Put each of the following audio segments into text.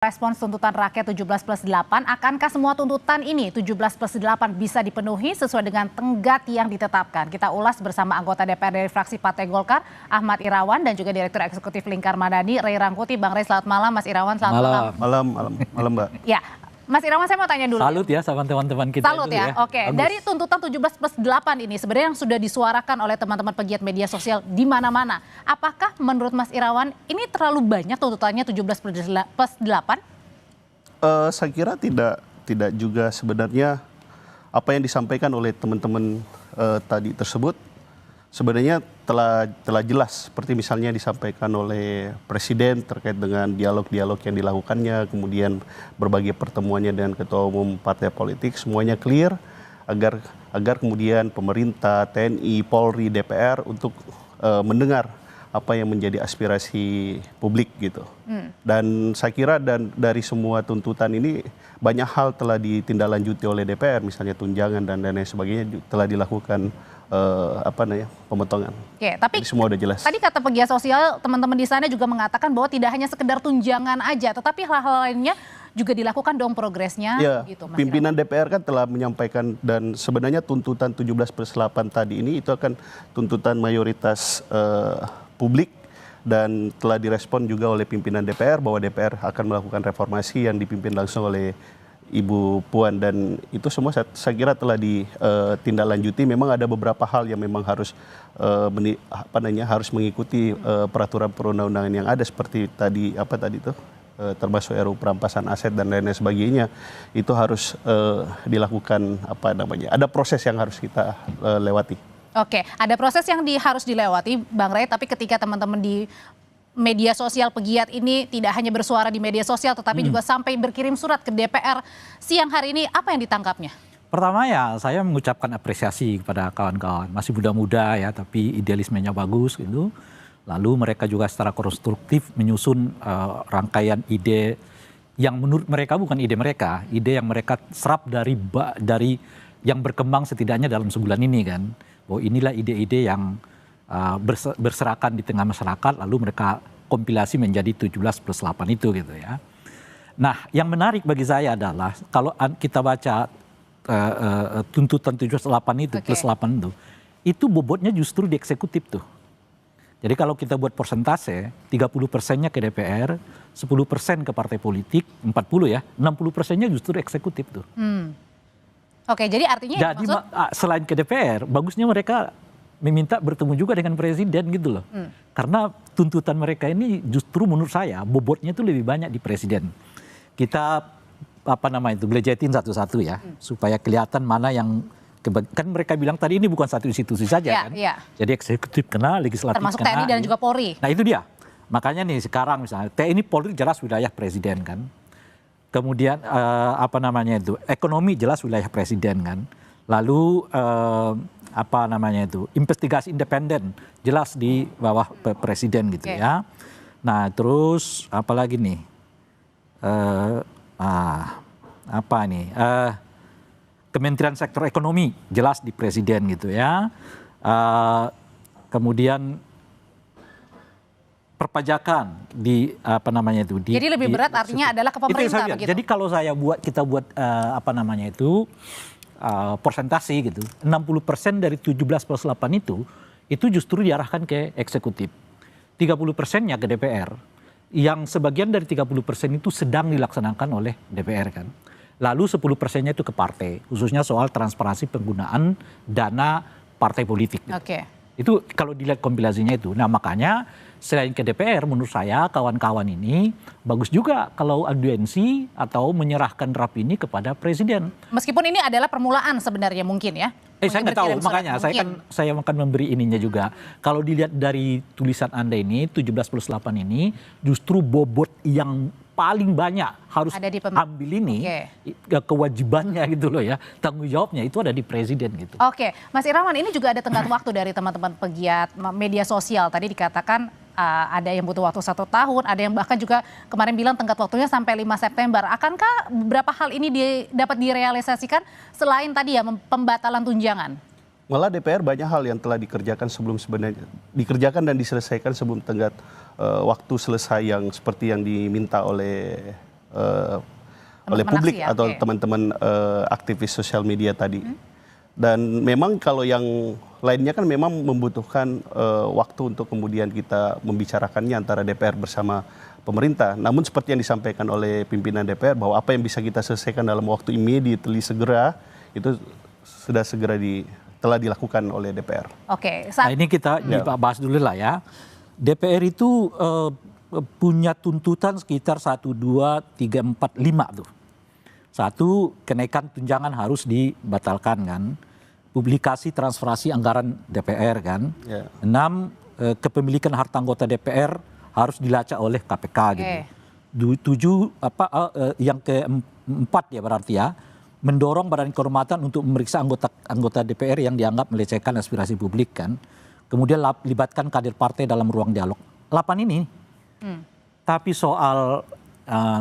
Respons tuntutan rakyat 17+8, akankah semua tuntutan ini 17+8 bisa dipenuhi sesuai dengan tenggat yang ditetapkan? Kita ulas bersama anggota DPR dari fraksi Partai Golkar, Ahmad Irawan, dan juga Direktur Eksekutif Lingkar Madani, Ray Rangkuti. Bang Ray, selamat malam. Mas Irawan, selamat malam. Malam, Mbak. Ya, Mas Irawan, saya mau tanya dulu. Salut ya sama teman-teman kita. Salut ya, oke. Dari tuntutan 17+8 ini sebenarnya yang sudah disuarakan oleh teman-teman pegiat media sosial di mana-mana. Apakah menurut Mas Irawan ini terlalu banyak tuntutannya 17+8? Saya kira tidak juga sebenarnya apa yang disampaikan oleh teman-teman tadi tersebut sebenarnya telah jelas, seperti misalnya disampaikan oleh Presiden terkait dengan dialog-dialog yang dilakukannya, kemudian berbagai pertemuannya dengan ketua umum partai politik, semuanya clear agar kemudian pemerintah, TNI, Polri, DPR untuk mendengar apa yang menjadi aspirasi publik gitu. Dan saya kira dari semua tuntutan ini banyak hal telah ditindaklanjuti oleh DPR, misalnya tunjangan dan lain sebagainya telah dilakukan pemotongan. Oke, tapi jadi semua udah jelas. Tadi kata pegiat sosial, teman-teman di sana juga mengatakan bahwa tidak hanya sekedar tunjangan aja, tetapi hal-hal lainnya juga dilakukan dong progresnya. Ya, gitu, Mas pimpinan DPR kan telah menyampaikan, dan sebenarnya tuntutan 17+8 tadi ini itu akan tuntutan mayoritas publik, dan telah direspon juga oleh pimpinan DPR bahwa DPR akan melakukan reformasi yang dipimpin langsung oleh Ibu Puan, dan itu semua saya kira telah ditindaklanjuti. Memang ada beberapa hal yang memang harus harus mengikuti peraturan perundang-undangan yang ada, seperti tadi termasuk RUU perampasan aset dan lain sebagainya. Itu harus dilakukan ada proses yang harus kita lewati. Oke, ada proses yang harus dilewati, Bang Ray, tapi ketika teman-teman di media sosial pegiat ini tidak hanya bersuara di media sosial, tetapi juga sampai berkirim surat ke DPR siang hari ini, apa yang ditangkapnya? Pertama ya, saya mengucapkan apresiasi kepada kawan-kawan. Masih muda-muda ya, tapi idealismenya bagus gitu. Lalu mereka juga secara konstruktif menyusun rangkaian ide yang menurut mereka bukan ide mereka, ide yang mereka serap dari yang berkembang setidaknya dalam sebulan ini kan. Bahwa inilah ide-ide yang berserakan di tengah masyarakat, lalu mereka kompilasi menjadi 17+8 itu gitu ya. Nah, yang menarik bagi saya adalah kalau kita baca tuntutan 17+8 itu, plus 8 itu bobotnya justru di eksekutif tuh. Jadi kalau kita buat persentase, 30%-nya ke DPR, 10% ke partai politik, 40 ya, 60%-nya justru eksekutif tuh. Oke, jadi artinya jadi selain ke DPR, bagusnya mereka meminta bertemu juga dengan presiden gitu loh. Karena tuntutan mereka ini justru menurut saya bobotnya itu lebih banyak di presiden. Kita belejetin satu-satu ya, supaya kelihatan mana yang kan mereka bilang tadi ini bukan satu institusi saja kan. Jadi eksekutif kena, legislatif termasuk kena. TNI dan juga Polri. Nah itu dia. Makanya nih sekarang misalnya TNI Polri jelas wilayah presiden kan. Kemudian ekonomi jelas wilayah presiden kan. Lalu investigasi independen jelas di bawah presiden gitu ya. Nah terus apa lagi nih? Kementerian Sektor Ekonomi jelas di presiden gitu ya. Kemudian perpajakan jadi lebih berat artinya adalah ke pemerintah begitu. Jadi kalau kita buat persentase gitu, 60% dari 17+8 itu justru diarahkan ke eksekutif, 30%-nya ke DPR, yang sebagian dari 30% itu sedang dilaksanakan oleh DPR kan, lalu 10%-nya itu ke partai, khususnya soal transparansi penggunaan dana partai politik gitu. Itu kalau dilihat kompilasinya itu. Nah makanya selain ke DPR, menurut saya kawan-kawan ini bagus juga kalau audiensi atau menyerahkan draft ini kepada presiden. Meskipun ini adalah permulaan sebenarnya mungkin ya. Saya nggak tahu, makanya saya akan memberi ininya juga. Kalau dilihat dari tulisan Anda ini, 17+8 ini justru bobot yang paling banyak harus ambil ini, kewajibannya gitu loh ya, tanggung jawabnya itu ada di presiden gitu. Oke, Mas Irawan, ini juga ada tenggat waktu dari teman-teman pegiat media sosial. Tadi dikatakan ada yang butuh waktu 1 tahun, ada yang bahkan juga kemarin bilang tenggat waktunya sampai 5 September. Akankah beberapa hal ini dapat direalisasikan selain tadi ya pembatalan tunjangan? Malah DPR banyak hal yang telah dikerjakan dikerjakan dan diselesaikan sebelum tenggat waktu selesai yang seperti yang diminta oleh oleh publik ya? atau teman-teman aktivis sosial media tadi. Dan memang kalau yang lainnya kan memang membutuhkan waktu untuk kemudian kita membicarakannya antara DPR bersama pemerintah. Namun seperti yang disampaikan oleh pimpinan DPR bahwa apa yang bisa kita selesaikan dalam waktu immediately segera itu sudah telah dilakukan oleh DPR. Oke, Nah ini kita bahas dulu lah ya. DPR itu punya tuntutan sekitar 1, 2, 3, 4, 5 tuh. 1, kenaikan tunjangan harus dibatalkan kan. Publikasi transferasi anggaran DPR kan. 6, kepemilikan harta anggota DPR harus dilacak oleh KPK gitu. 7, yang keempat ya berarti ya, mendorong Badan Kehormatan untuk memeriksa anggota DPR yang dianggap melecehkan aspirasi publik kan. Kemudian libatkan kader partai dalam ruang dialog. 8 ini. Tapi soal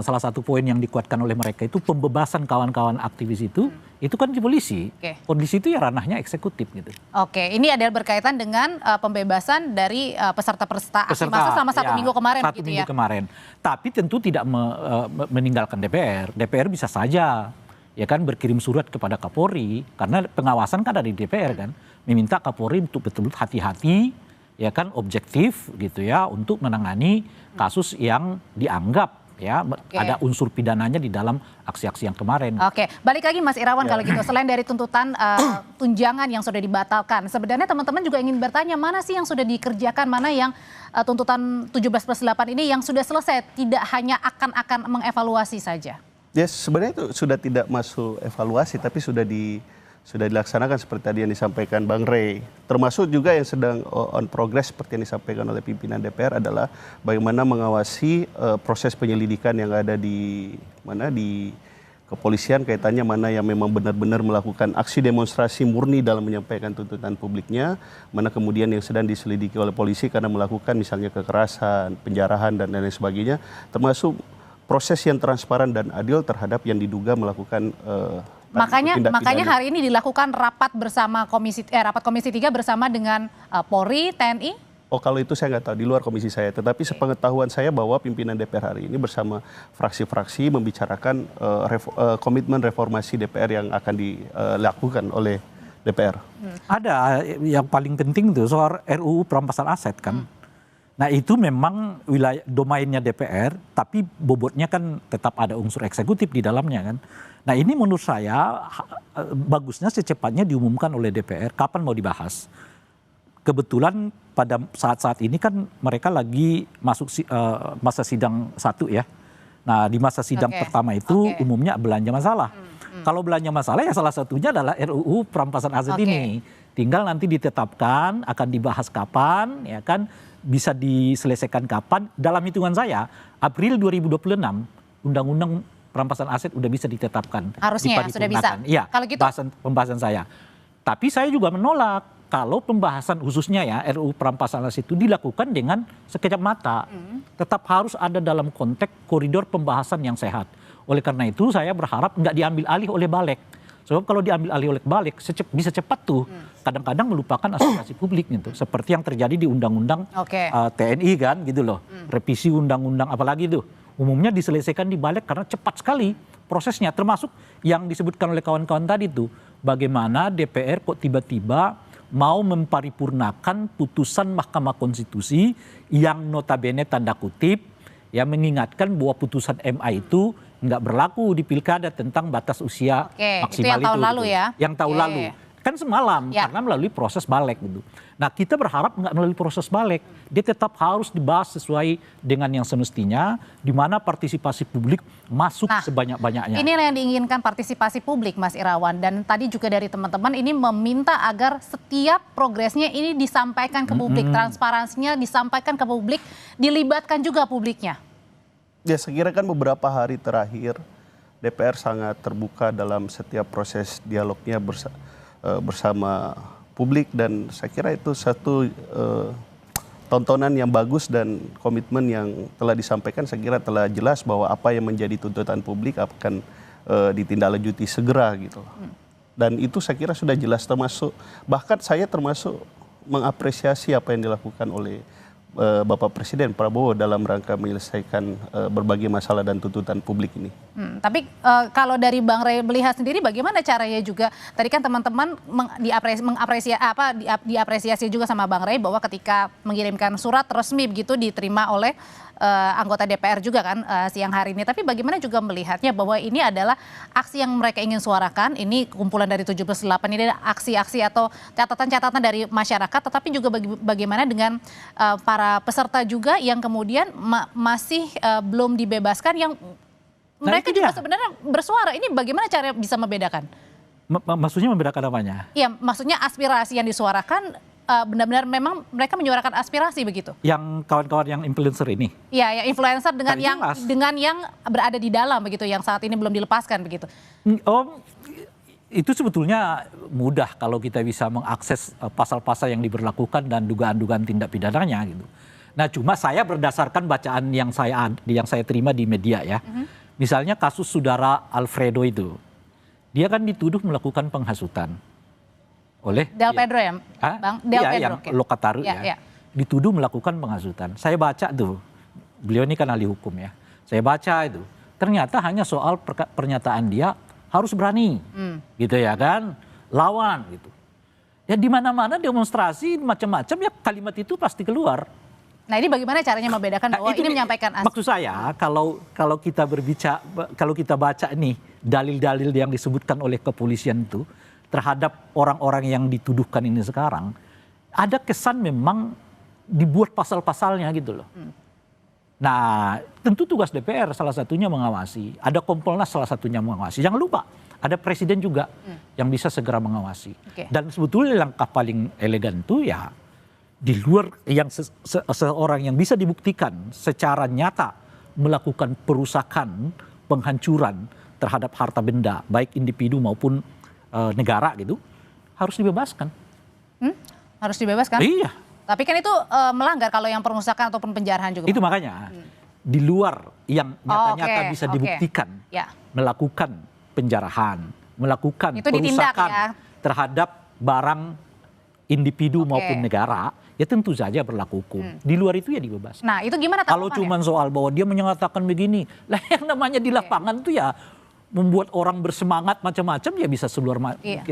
salah satu poin yang dikuatkan oleh mereka itu pembebasan kawan-kawan aktivis itu kan di polisi. Polisi itu ya ranahnya eksekutif gitu. Oke, ini adalah berkaitan dengan pembebasan dari peserta aksi massa selama 1 minggu kemarin. 1 minggu kemarin. Tapi tentu tidak meninggalkan DPR. DPR bisa saja ya kan berkirim surat kepada Kapolri karena pengawasan kan ada di DPR kan, meminta Kapolri untuk betul-betul hati-hati ya kan, objektif gitu ya untuk menangani kasus yang dianggap ya ada unsur pidananya di dalam aksi-aksi yang kemarin. Oke, balik lagi Mas Irawan kalau gitu, selain dari tuntutan tunjangan yang sudah dibatalkan, sebenarnya teman-teman juga ingin bertanya mana sih yang sudah dikerjakan, mana yang tuntutan 17+8 ini yang sudah selesai, tidak hanya akan mengevaluasi saja. Ya sebenarnya itu sudah tidak masuk evaluasi tapi sudah dilaksanakan seperti tadi yang disampaikan Bang Rey. Termasuk juga yang sedang on progress seperti yang disampaikan oleh pimpinan DPR adalah bagaimana mengawasi proses penyelidikan yang ada di kepolisian, kaitannya mana yang memang benar-benar melakukan aksi demonstrasi murni dalam menyampaikan tuntutan publiknya, mana kemudian yang sedang diselidiki oleh polisi karena melakukan misalnya kekerasan, penjarahan dan lain sebagainya, termasuk proses yang transparan dan adil terhadap yang diduga melakukan makanya hari ini dilakukan rapat rapat komisi 3 bersama dengan Polri, TNI. Oh kalau itu saya nggak tahu, di luar komisi saya. Tetapi sepengetahuan saya bahwa pimpinan DPR hari ini bersama fraksi-fraksi membicarakan komitmen reformasi DPR yang akan dilakukan oleh DPR. Ada yang paling penting tuh soal RUU perampasan aset kan. Nah itu memang wilayah domainnya DPR, tapi bobotnya kan tetap ada unsur eksekutif di dalamnya kan. Nah ini menurut saya bagusnya secepatnya diumumkan oleh DPR kapan mau dibahas. Kebetulan pada saat-saat ini kan mereka lagi masuk masa sidang 1 ya. Nah di masa sidang pertama itu umumnya belanja masalah. Kalau belanja masalah ya salah satunya adalah RUU perampasan aset ini. Tinggal nanti ditetapkan akan dibahas kapan ya kan. Bisa diselesaikan kapan, dalam hitungan saya April 2026 undang-undang perampasan aset udah bisa ditetapkan. Harusnya sudah bisa. Iya, kalau gitu pembahasan saya. Tapi saya juga menolak kalau pembahasan khususnya ya RUU perampasan aset itu dilakukan dengan sekejap mata. Tetap harus ada dalam konteks koridor pembahasan yang sehat. Oleh karena itu saya berharap nggak diambil alih oleh Balik. Sebab kalau diambil alih oleh Balik bisa cepat tuh. Kadang-kadang melupakan aspirasi publik gitu. Seperti yang terjadi di undang-undang TNI kan gitu loh. Revisi undang-undang apalagi itu. Umumnya diselesaikan di Balik karena cepat sekali prosesnya. Termasuk yang disebutkan oleh kawan-kawan tadi tuh. Bagaimana DPR kok tiba-tiba mau memparipurnakan putusan Mahkamah Konstitusi yang notabene tanda kutip ya mengingatkan bahwa putusan MA itu nggak berlaku di pilkada tentang batas usia maksimal itu. Yang tahun lalu ya? Yang tahun lalu. Kan semalam karena melalui proses Balik gitu. Nah kita berharap nggak melalui proses Balik. Dia tetap harus dibahas sesuai dengan yang semestinya di mana partisipasi publik masuk sebanyak-banyaknya. Ini yang diinginkan partisipasi publik Mas Irawan. Dan tadi juga dari teman-teman ini meminta agar setiap progresnya ini disampaikan ke publik. Transparansinya disampaikan ke publik, dilibatkan juga publiknya. Ya saya kira kan beberapa hari terakhir DPR sangat terbuka dalam setiap proses dialognya bersama publik dan saya kira itu satu tontonan yang bagus dan komitmen yang telah disampaikan saya kira telah jelas bahwa apa yang menjadi tuntutan publik akan ditindaklanjuti segera gitu. Dan itu saya kira sudah jelas termasuk bahkan saya termasuk mengapresiasi apa yang dilakukan oleh Bapak Presiden Prabowo dalam rangka menyelesaikan berbagai masalah dan tuntutan publik ini. Tapi kalau dari Bang Rey melihat sendiri bagaimana caranya juga, tadi kan teman-teman diapresiasi juga sama Bang Rey bahwa ketika mengirimkan surat resmi begitu diterima oleh anggota DPR juga kan siang hari ini. Tapi bagaimana juga melihatnya bahwa ini adalah aksi yang mereka ingin suarakan, ini kumpulan dari 17/8 ini adalah aksi-aksi atau catatan-catatan dari masyarakat, tetapi juga bagaimana dengan para peserta juga yang kemudian masih belum dibebaskan, yang mereka juga sebenarnya bersuara. Ini bagaimana cara bisa membedakan? Maksudnya membedakan apanya? Iya, maksudnya aspirasi yang disuarakan benar-benar memang mereka menyuarakan aspirasi begitu. Yang kawan-kawan yang influencer ini? Iya, yang influencer dengan yang berada di dalam begitu, yang saat ini belum dilepaskan begitu. Itu sebetulnya mudah kalau kita bisa mengakses pasal-pasal yang diberlakukan dan dugaan-dugaan tindak pidananya gitu. Nah, cuma saya berdasarkan bacaan yang saya terima di media ya. Misalnya kasus saudara Alfredo itu, dia kan dituduh melakukan penghasutan oleh Del Pedro ya, Bang? Del Pedro, yang Lokataru ya. Dituduh melakukan penghasutan. Saya baca tuh, beliau ini kan ahli hukum ya. Saya baca itu, ternyata hanya soal pernyataan dia harus berani, gitu ya kan, lawan gitu. Ya di mana-mana demonstrasi macam-macam ya kalimat itu pasti keluar. Nah ini bagaimana caranya membedakan bahwa ini menyampaikan maksud saya kalau kita berbicara, kalau kita baca nih dalil-dalil yang disebutkan oleh kepolisian itu terhadap orang-orang yang dituduhkan ini sekarang, ada kesan memang dibuat pasal-pasalnya gitu loh. Nah, tentu tugas DPR salah satunya mengawasi, ada Kompolnas salah satunya mengawasi. Jangan lupa, ada Presiden juga yang bisa segera mengawasi. Dan sebetulnya langkah paling elegan itu ya di luar yang seorang yang bisa dibuktikan secara nyata melakukan perusakan, penghancuran terhadap harta benda, baik individu maupun negara gitu, harus dibebaskan. Harus dibebaskan? Iya. Tapi kan itu melanggar kalau yang perusakan ataupun penjarahan juga. Itu makanya di luar yang nyata-nyata bisa dibuktikan melakukan penjarahan, melakukan itu perusakan terhadap barang individu maupun negara, ya tentu saja berlaku hukum. Di luar itu ya dibebaskan. Nah itu gimana kalau cuma soal bahwa dia menyatakan begini, lah yang namanya di lapangan tuh ya membuat orang bersemangat macam-macam ya bisa seluar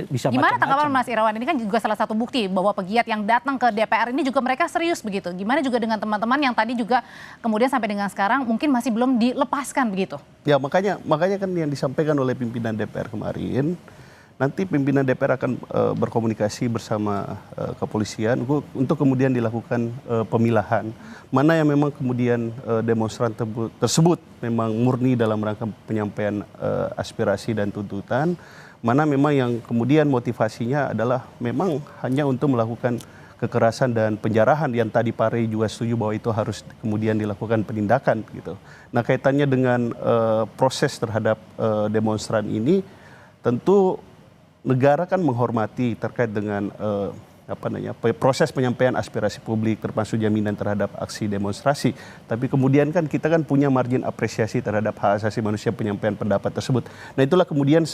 bisa gimana macam-macam. tanggapan Mas Irawan? Ini kan juga salah satu bukti bahwa pegiat yang datang ke DPR ini juga mereka serius begitu. Gimana juga dengan teman-teman yang tadi juga kemudian sampai dengan sekarang mungkin masih belum dilepaskan begitu? Ya makanya kan yang disampaikan oleh pimpinan DPR kemarin, nanti pimpinan DPR akan berkomunikasi bersama kepolisian untuk kemudian dilakukan pemilahan. Mana yang memang kemudian demonstran tersebut memang murni dalam rangka penyampaian aspirasi dan tuntutan. Mana memang yang kemudian motivasinya adalah memang hanya untuk melakukan kekerasan dan penjarahan yang tadi Pak Rey juga setuju bahwa itu harus kemudian dilakukan penindakan gitu. Nah kaitannya dengan proses terhadap demonstran ini tentu negara kan menghormati terkait dengan proses penyampaian aspirasi publik termasuk jaminan terhadap aksi demonstrasi. Tapi kemudian kan kita kan punya margin apresiasi terhadap hak asasi manusia penyampaian pendapat tersebut. Nah itulah kemudian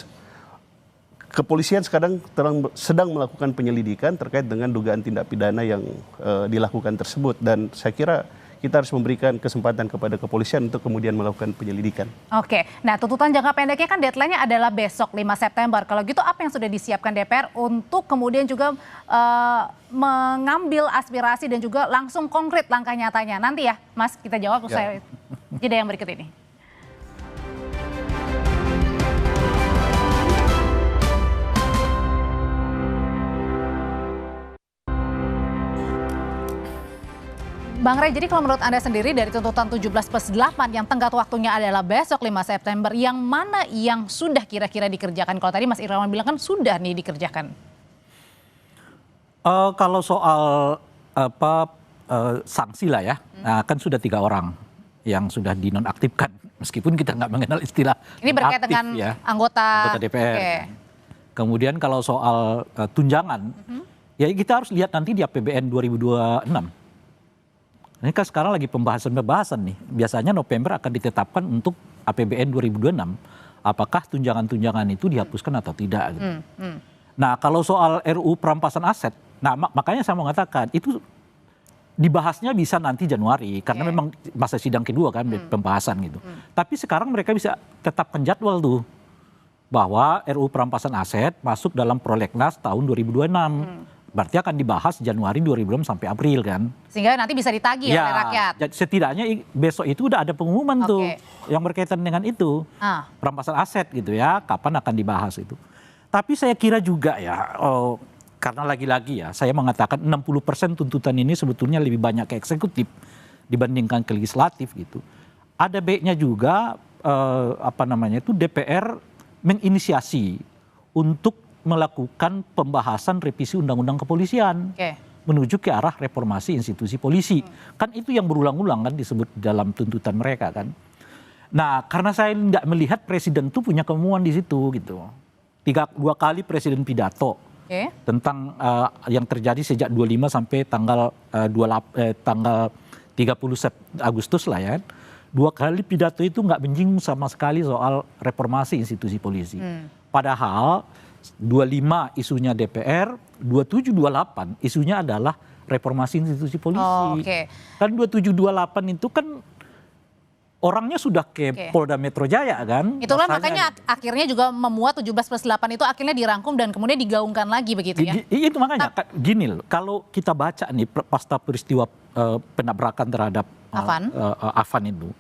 kepolisian sedang melakukan penyelidikan terkait dengan dugaan tindak pidana yang dilakukan tersebut. Dan saya kira kita harus memberikan kesempatan kepada kepolisian untuk kemudian melakukan penyelidikan. Oke, nah tuntutan jangka pendeknya kan deadline-nya adalah besok 5 September. Kalau gitu apa yang sudah disiapkan DPR untuk kemudian juga mengambil aspirasi dan juga langsung konkret langkah nyatanya? Nanti ya Mas, kita jawab usai jeda yang berikut ini. Bang Rey, jadi kalau menurut Anda sendiri dari tuntutan 17+8 yang tenggat waktunya adalah besok 5 September, yang mana yang sudah kira-kira dikerjakan? Kalau tadi Mas Irawan bilang kan sudah nih dikerjakan. Kalau soal sanksi lah ya, kan sudah 3 orang yang sudah dinonaktifkan, meskipun kita nggak mengenal istilah. Ini berkaitan dengan anggota DPR. Okay. Kemudian kalau soal tunjangan, ya kita harus lihat nanti di APBN 2026. Ini kan sekarang lagi pembahasan nih. Biasanya November akan ditetapkan untuk APBN 2026. Apakah tunjangan-tunjangan itu dihapuskan atau tidak? Gitu. Nah kalau soal RUU perampasan aset, nah makanya saya mau mengatakan itu dibahasnya bisa nanti Januari karena memang masa sidang kedua kan pembahasan gitu. Tapi sekarang mereka bisa tetapkan jadwal tuh bahwa RUU perampasan aset masuk dalam prolegnas tahun 2026. Berarti akan dibahas Januari 2026 sampai April kan. Sehingga nanti bisa ditagih oleh rakyat. Setidaknya besok itu udah ada pengumuman tuh yang berkaitan dengan itu. Perampasan aset gitu ya, kapan akan dibahas itu. Tapi saya kira juga ya, karena lagi-lagi ya, saya mengatakan 60% tuntutan ini sebetulnya lebih banyak ke eksekutif dibandingkan ke legislatif gitu. Ada baiknya juga DPR menginisiasi untuk melakukan pembahasan revisi undang-undang kepolisian menuju ke arah reformasi institusi polisi. Kan itu yang berulang-ulang kan disebut dalam tuntutan mereka kan. Nah, karena saya nggak melihat presiden tuh punya kemauan di situ gitu. Dua kali presiden pidato tentang yang terjadi sejak 25 sampai tanggal 30 Agustus lah ya. 2 kali pidato itu nggak menyinggung sama sekali soal reformasi institusi polisi. Padahal 25 isunya DPR, 27, 28 isunya adalah reformasi institusi polisi. Kan 27, 28 itu kan orangnya sudah ke Polda Metro Jaya kan. Itulah makanya akhirnya juga memuat 17+8 itu akhirnya dirangkum dan kemudian digaungkan lagi begitu ya. Itu makanya gini loh, kalau kita baca nih pasca peristiwa penabrakan terhadap Afan itu,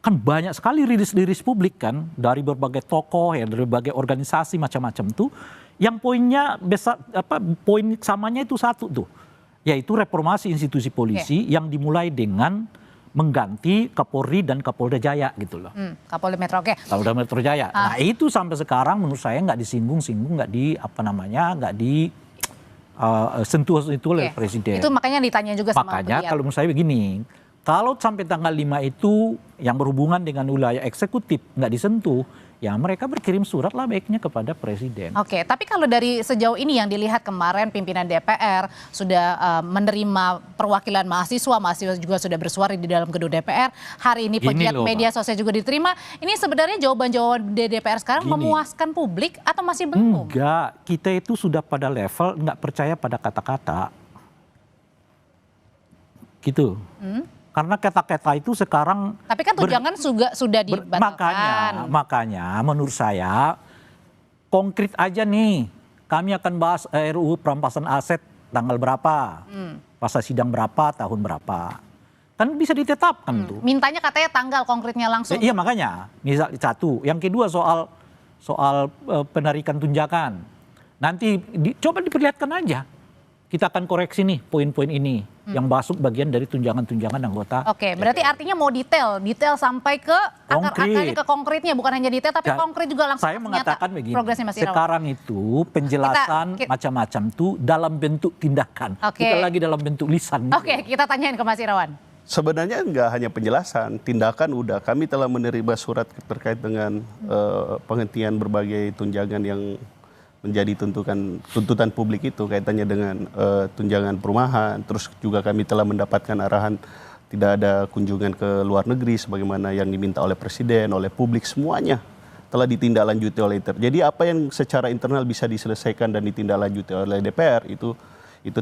kan banyak sekali rilis-rilis publik kan dari berbagai tokoh ya, dari berbagai organisasi macam-macam tuh, yang poinnya poin samanya itu satu tuh, yaitu reformasi institusi polisi yang dimulai dengan mengganti Kapolri dan Kapolda Jaya gitu loh. Kapolda Metro Kapolda Metro Jaya. Nah itu sampai sekarang menurut saya nggak disinggung-singgung, nggak sentuh itu oleh presiden. Itu makanya ditanya juga sama makanya kalau menurut saya begini. Kalau sampai tanggal 5 itu yang berhubungan dengan wilayah eksekutif nggak disentuh, ya mereka berkirim surat lah baiknya kepada presiden. Tapi kalau dari sejauh ini yang dilihat kemarin pimpinan DPR sudah menerima perwakilan mahasiswa juga sudah bersuara di dalam gedung DPR. Hari ini pegiat media sosial juga diterima. Ini sebenarnya jawaban-jawaban DPR sekarang memuaskan publik atau masih belum? Enggak, kita itu sudah pada level nggak percaya pada kata-kata. Gitu. Karena kata-kata itu sekarang... Tapi kan tunjangan sudah dibatalkan. Makanya menurut saya konkret aja nih. Kami akan bahas RUU perampasan aset tanggal berapa. Masa sidang berapa, tahun berapa. Kan bisa ditetapkan tuh. Mintanya katanya tanggal konkretnya langsung. Iya makanya. Misal satu. Yang kedua soal penarikan tunjangan. Nanti coba diperlihatkan aja. Kita akan koreksi nih poin-poin ini yang masuk bagian dari tunjangan-tunjangan anggota. Berarti artinya mau detail sampai ke akar-akarnya, ke konkretnya, bukan hanya detail tapi konkret juga langsung. Saya mengatakan begini, progresnya Mas Irawan. Sekarang itu penjelasan macam-macam tuh dalam bentuk tindakan, bukan lagi dalam bentuk lisan. Kita tanyain ke Mas Irawan. Sebenarnya nggak hanya penjelasan, tindakan udah. Kami telah menerima surat terkait dengan penghentian berbagai tunjangan yang menjadi tuntutan publik itu kaitannya dengan tunjangan perumahan. Terus juga kami telah mendapatkan arahan tidak ada kunjungan ke luar negeri sebagaimana yang diminta oleh presiden, oleh publik, semuanya telah ditindaklanjuti oleh DPR. Jadi apa yang secara internal bisa diselesaikan dan ditindaklanjuti oleh DPR itu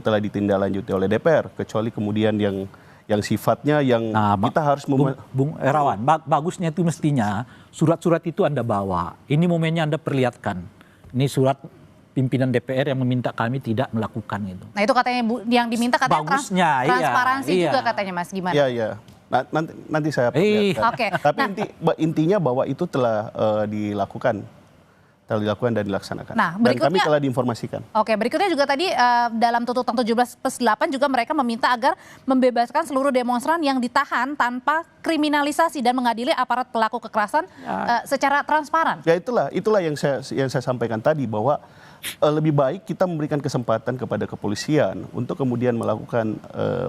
telah ditindaklanjuti oleh DPR, kecuali kemudian yang sifatnya yang kita harus Bung Irawan, bagusnya itu mestinya surat-surat itu Anda bawa. Ini momennya Anda perlihatkan. Ini surat pimpinan DPR yang meminta kami tidak melakukan itu. Nah itu katanya yang diminta katanya bagusnya, transparansi juga katanya Mas, gimana? Iya. Nanti saya perlihatkan. Tapi intinya bahwa itu telah dilakukan dan dilaksanakan. Dan kami telah diinformasikan. Berikutnya juga tadi dalam tuntutan 17+8 juga mereka meminta agar membebaskan seluruh demonstran yang ditahan tanpa kriminalisasi dan mengadili aparat pelaku kekerasan secara transparan. Ya itulah yang saya sampaikan tadi, bahwa lebih baik kita memberikan kesempatan kepada kepolisian untuk kemudian melakukan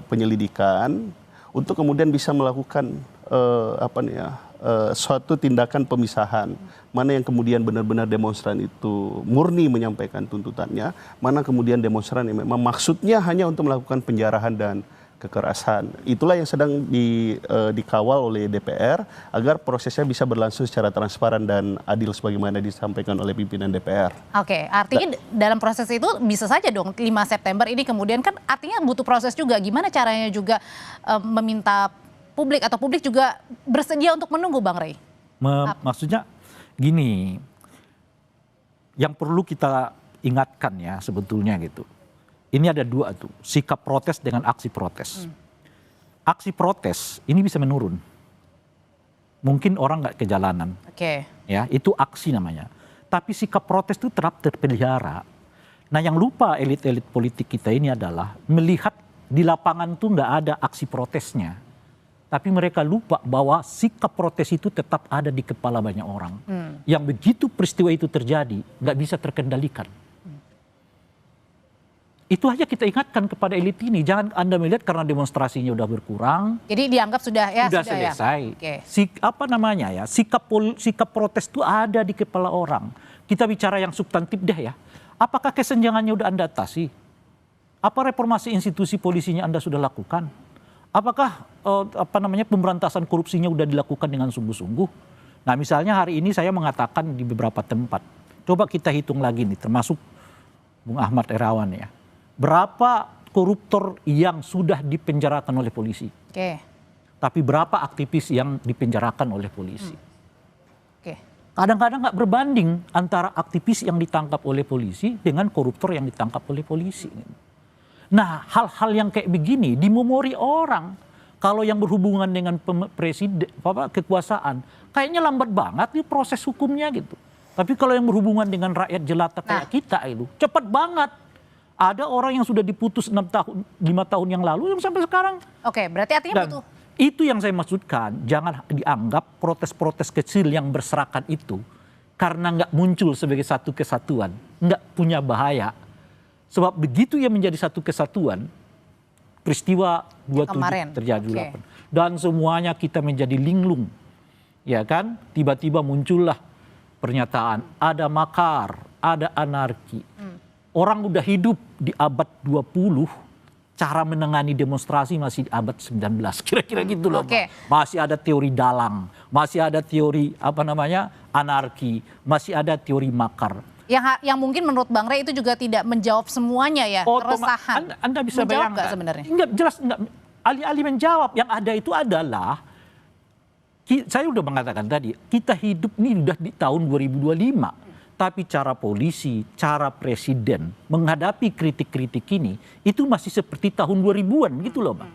penyelidikan, untuk kemudian bisa melakukan suatu tindakan pemisahan, mana yang kemudian benar-benar demonstran itu murni menyampaikan tuntutannya, mana kemudian demonstran yang memang maksudnya hanya untuk melakukan penjarahan dan kekerasan. Itulah yang sedang dikawal oleh DPR agar prosesnya bisa berlangsung secara transparan dan adil sebagaimana disampaikan oleh pimpinan DPR. Oke, artinya dalam proses itu bisa saja dong 5 September ini kemudian kan artinya butuh proses juga. Gimana caranya juga meminta publik atau publik juga bersedia untuk menunggu, Bang Rey? Maksudnya gini, yang perlu kita ingatkan ya sebetulnya gitu. Ini ada dua tuh, sikap protes dengan aksi protes. Aksi protes ini bisa menurun. Mungkin orang nggak ke jalanan. Oke. Ya, itu aksi namanya. Tapi sikap protes itu tetap terpelihara. Nah, yang lupa elit-elit politik kita ini adalah melihat di lapangan tuh nggak ada aksi protesnya. Tapi mereka lupa bahwa sikap protes itu tetap ada di kepala banyak orang. Yang begitu peristiwa itu terjadi, nggak bisa terkendalikan. Itu aja kita ingatkan kepada elit ini. Jangan Anda melihat karena demonstrasinya udah berkurang. Jadi dianggap sudah selesai. Ya? Okay. Sikap protes itu ada di kepala orang. Kita bicara yang substantif deh ya. Apakah kesenjangannya udah Anda atasi? Apa reformasi institusi polisinya Anda sudah lakukan? Apakah pemberantasan korupsinya udah dilakukan dengan sungguh-sungguh? Nah, misalnya hari ini saya mengatakan di beberapa tempat. Coba kita hitung lagi nih, termasuk Bung Ahmad Irawan ya. Berapa koruptor yang sudah dipenjarakan oleh polisi? Oke. Tapi berapa aktivis yang dipenjarakan oleh polisi? Oke. Kadang-kadang nggak berbanding antara aktivis yang ditangkap oleh polisi dengan koruptor yang ditangkap oleh polisi. Nah, hal-hal yang kayak begini di memori orang, kalau yang berhubungan dengan presiden, kekuasaan, kayaknya lambat banget nih proses hukumnya gitu. Tapi kalau yang berhubungan dengan rakyat jelata kayak kita itu cepat banget. Ada orang yang sudah diputus 5 tahun yang lalu yang sampai sekarang. Oke, berarti artinya butuh. Itu yang saya maksudkan, jangan dianggap protes-protes kecil yang berserakan itu karena nggak muncul sebagai satu kesatuan, nggak punya bahaya. Sebab begitu yang menjadi satu kesatuan, peristiwa 27 terjadi 8. Dan semuanya kita menjadi linglung. Ya kan? Tiba-tiba muncullah pernyataan, ada makar, ada anarki. Orang udah hidup di abad 20, cara menangani demonstrasi masih di abad 19. Kira-kira gitu loh. Okay. Masih ada teori dalang, masih ada teori anarki, masih ada teori makar. Yang mungkin menurut Bang Rey itu juga tidak menjawab semuanya ya, keresahan. Anda bisa bayangkan. Nggak sebenarnya? Enggak, jelas enggak. Alih-alih menjawab, yang ada itu adalah, saya udah mengatakan tadi, kita hidup ini udah di tahun 2025. Tapi cara polisi, cara presiden menghadapi kritik-kritik ini, itu masih seperti tahun 2000-an gitu loh, Bang.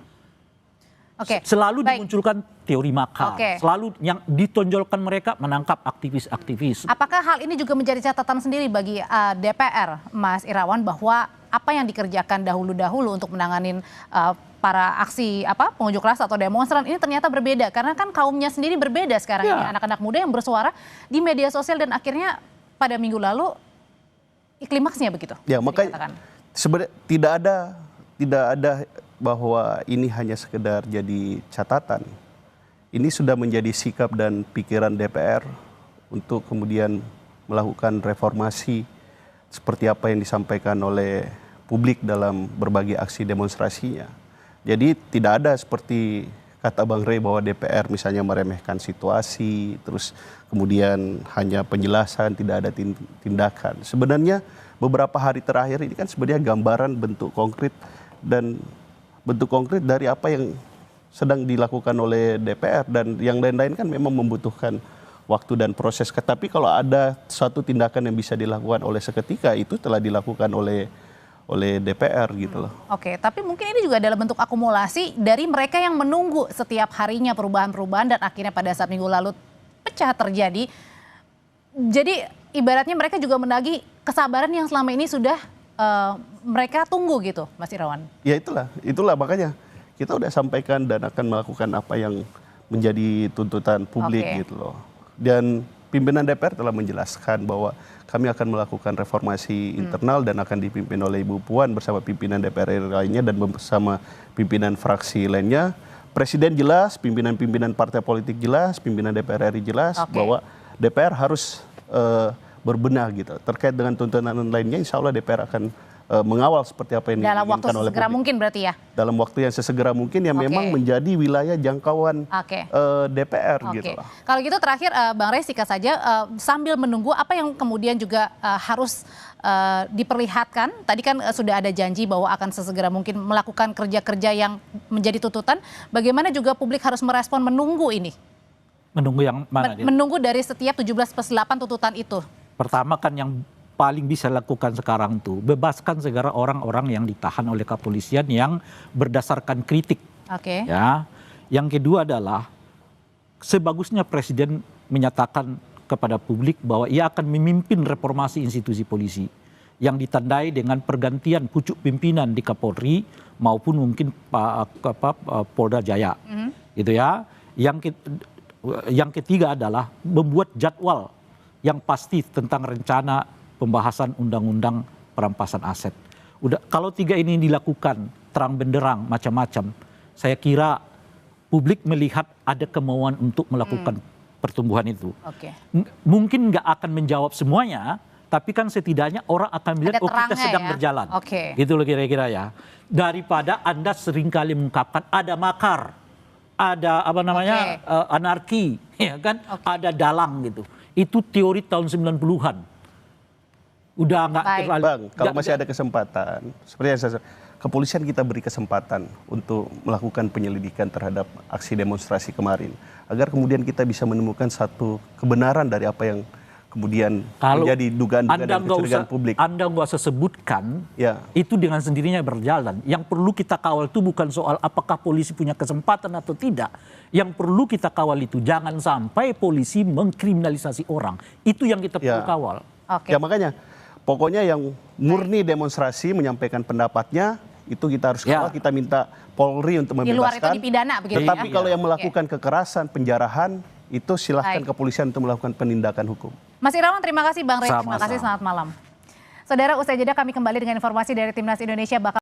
Oke. Selalu dimunculkan teori makar. Oke. Selalu yang ditonjolkan mereka menangkap aktivis-aktivis. Apakah hal ini juga menjadi catatan sendiri bagi DPR, Mas Irawan, bahwa apa yang dikerjakan dahulu-dahulu untuk menanganin para aksi pengunjuk rasa atau demonstran ini ternyata berbeda? Karena kan kaumnya sendiri berbeda sekarang ini, anak-anak muda yang bersuara di media sosial dan akhirnya pada minggu lalu klimaksnya begitu. Ya, makanya sebenarnya tidak ada bahwa ini hanya sekedar jadi catatan. Ini sudah menjadi sikap dan pikiran DPR untuk kemudian melakukan reformasi seperti apa yang disampaikan oleh publik dalam berbagai aksi demonstrasinya. Jadi tidak ada seperti kata Bang Rey bahwa DPR misalnya meremehkan situasi, terus kemudian hanya penjelasan, tidak ada tindakan. Sebenarnya beberapa hari terakhir ini kan sebenarnya gambaran bentuk konkret dari apa yang sedang dilakukan oleh DPR, dan yang lain-lain kan memang membutuhkan waktu dan proses. Tapi kalau ada suatu tindakan yang bisa dilakukan oleh seketika, itu telah dilakukan oleh DPR gitu loh. Oke, tapi mungkin ini juga adalah bentuk akumulasi dari mereka yang menunggu setiap harinya perubahan-perubahan dan akhirnya pada saat minggu lalu pecah terjadi. Jadi ibaratnya mereka juga menagih kesabaran yang selama ini sudah mereka tunggu gitu, Mas Irawan. Ya itulah makanya kita udah sampaikan dan akan melakukan apa yang menjadi tuntutan publik gitu loh. Dan pimpinan DPR telah menjelaskan bahwa kami akan melakukan reformasi internal dan akan dipimpin oleh Ibu Puan bersama pimpinan DPR lainnya dan bersama pimpinan fraksi lainnya. Presiden jelas, pimpinan-pimpinan partai politik jelas, pimpinan DPR RI jelas bahwa DPR harus berbenah gitu. Terkait dengan tuntutan lainnya, insya Allah DPR akan mengawal seperti apa yang dalam waktu diinginkan oleh sesegera publik. mungkin berarti ya? Dalam waktu yang sesegera mungkin yang Oke. memang menjadi wilayah jangkauan DPR Oke. gitu lah. Kalau gitu terakhir Bang Rey singkat saja sambil menunggu apa yang kemudian juga harus diperlihatkan. Tadi kan sudah ada janji bahwa akan sesegera mungkin melakukan kerja-kerja yang menjadi tuntutan. Bagaimana juga publik harus merespon menunggu ini? Menunggu yang mana? Menunggu dari setiap 17+8 tuntutan itu. Pertama kan yang paling bisa lakukan sekarang tuh bebaskan segera orang-orang yang ditahan oleh kepolisian yang berdasarkan kritik. Oke. Ya. Yang kedua adalah sebagusnya presiden menyatakan kepada publik bahwa ia akan memimpin reformasi institusi polisi yang ditandai dengan pergantian pucuk pimpinan di Kapolri maupun mungkin Polda Jaya. Gitu ya. Yang ketiga adalah membuat jadwal yang pasti tentang rencana pembahasan undang-undang perampasan aset. Kalau tiga ini dilakukan terang benderang macam-macam, saya kira publik melihat ada kemauan untuk melakukan pertumbuhan itu. Oke. Mungkin nggak akan menjawab semuanya, tapi kan setidaknya orang akan melihat Ada kita terangnya sedang ya. berjalan. Oke. Gitu loh kira-kira ya. Daripada Anda seringkali mengungkapkan ada makar, ada anarki, ya kan? Ada dalang gitu. Itu teori tahun 90-an. Udah nggak terlalu. Bang, kalau masih ada kesempatan, seperti yang saya kepolisian kita beri kesempatan untuk melakukan penyelidikan terhadap aksi demonstrasi kemarin, agar kemudian kita bisa menemukan satu kebenaran dari apa yang kemudian menjadi dugaan-dugaan dan kecurigaan publik. Anda nggak usah sebutkan, Ya. itu dengan sendirinya berjalan. Yang perlu kita kawal itu bukan soal apakah polisi punya kesempatan atau tidak. Yang perlu kita kawal itu jangan sampai polisi mengkriminalisasi orang. Itu yang kita perlu kawal. Oke. Ya makanya, pokoknya yang murni demonstrasi menyampaikan pendapatnya, itu kita harus kawal, kita minta Polri untuk membebaskan. Di luar itu dipidana begitu Tetapi ya? kalau yang melakukan kekerasan, penjarahan, itu silahkan kepolisian untuk melakukan penindakan hukum. Mas Irawan, terima kasih. Bang Rey, terima Sama-sama. kasih. Selamat malam. Saudara, usai jeda kami kembali dengan informasi dari Timnas Indonesia bakal